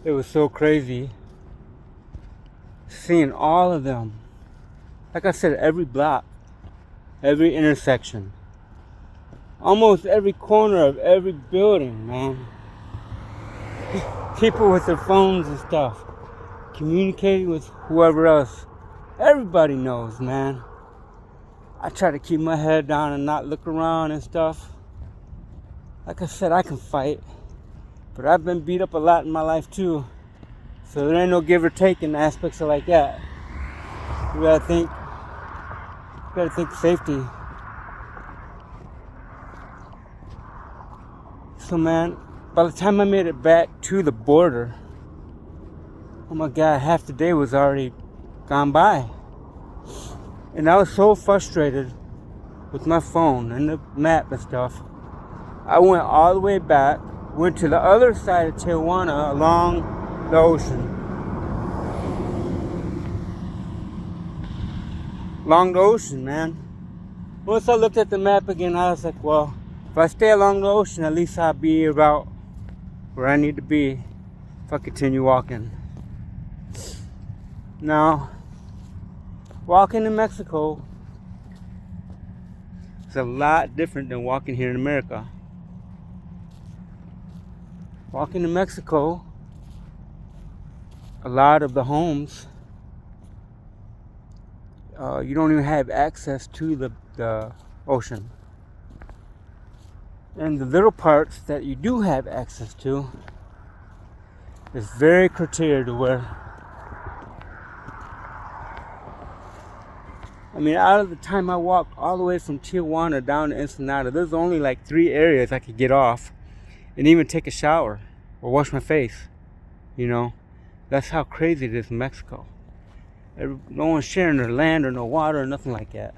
It was so crazy seeing all of them. Like I said, every block, every intersection, almost every corner of every building, man. People with their phones and stuff, communicating with whoever else. Everybody knows, man. I try to keep my head down and not look around and stuff. Like I said, I can fight, but I've been beat up a lot in my life too. So there ain't no give or take in aspects of like that. You gotta think safety. So man, by the time I made it back to the border, oh my God, half the day was already gone by. And I was so frustrated with my phone and the map and stuff. I went all the way back, went to the other side of Tijuana along the ocean. Along the ocean, man. Once I looked at the map again, I was like, well, if I stay along the ocean, at least I'll be about where I need to be if I continue walking. Now, walking in Mexico is a lot different than walking here in America. Walking in Mexico, a lot of the homes, you don't even have access to the ocean. And the little parts that you do have access to is very criteria to where, I mean, out of the time I walked all the way from Tijuana down to Ensenada, there's only like 3 areas I could get off and even take a shower or wash my face. You know, that's how crazy it is in Mexico. No one's sharing their land or no water or nothing like that.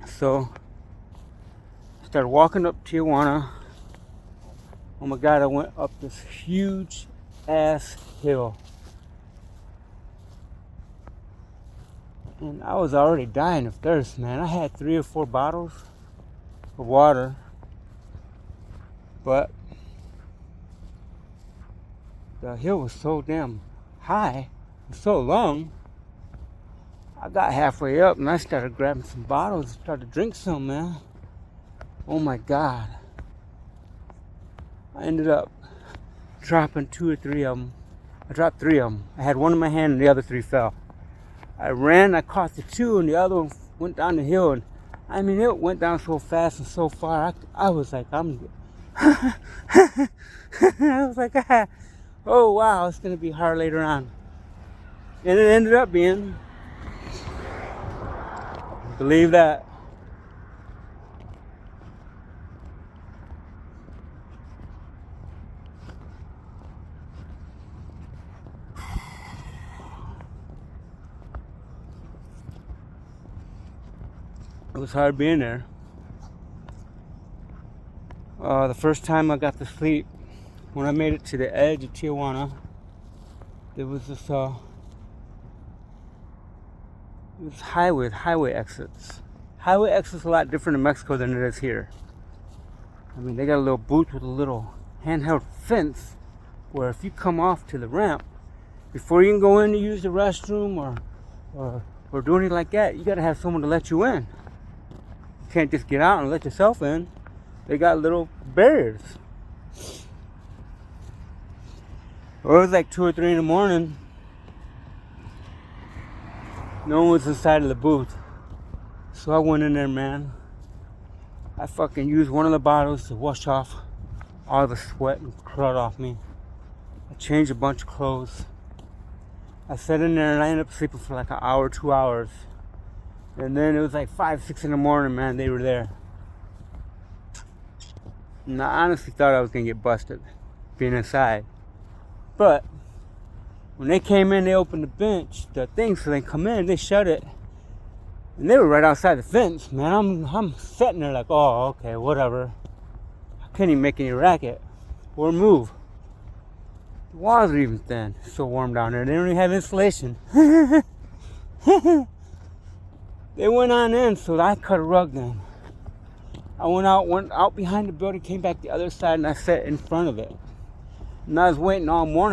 So I started walking up Tijuana. Oh my God, I went up this huge ass hill. And I was already dying of thirst, man. I had 3 or 4 bottles of water. But the hill was so damn high and so long. I got halfway up and I started grabbing some bottles and started to drink some, man. Oh my God. I ended up dropping 2 or 3 of them. I dropped 3 of them. I had one in my hand and the other 3 fell. I ran, I caught the 2 and the other one went down the hill. And I mean, it went down so fast and so far. I was like, I was like, oh wow, it's gonna be hard later on. And it ended up being, believe that. It was hard being there. The first time I got to sleep, when I made it to the edge of Tijuana, there was this highway exits. Highway exits a lot different in Mexico than it is here. I mean, they got a little booth with a little handheld fence where if you come off to the ramp, before you can go in to use the restroom or do anything like that, you got to have someone to let you in. You can't just get out and let yourself in. They got little barriers. Well, it was like 2 or 3 in the morning. No one was inside of the booth. So I went in there, man. I fucking used one of the bottles to wash off all the sweat and crud off me. I changed a bunch of clothes. I sat in there and I ended up sleeping for like an hour, 2 hours. And then it was like 5, 6 in the morning, man, they were there. And I honestly thought I was gonna get busted being inside. But when they came in, they opened the thing so they come in, they shut it. And they were right outside the fence, man. I'm sitting there like, oh, okay, whatever. I couldn't even make any racket or move. The walls are even thin. It's so warm down there. They don't even have insulation. They went on in, so I cut a rug then. I went out behind the building, came back the other side, and I sat in front of it. And I was waiting all morning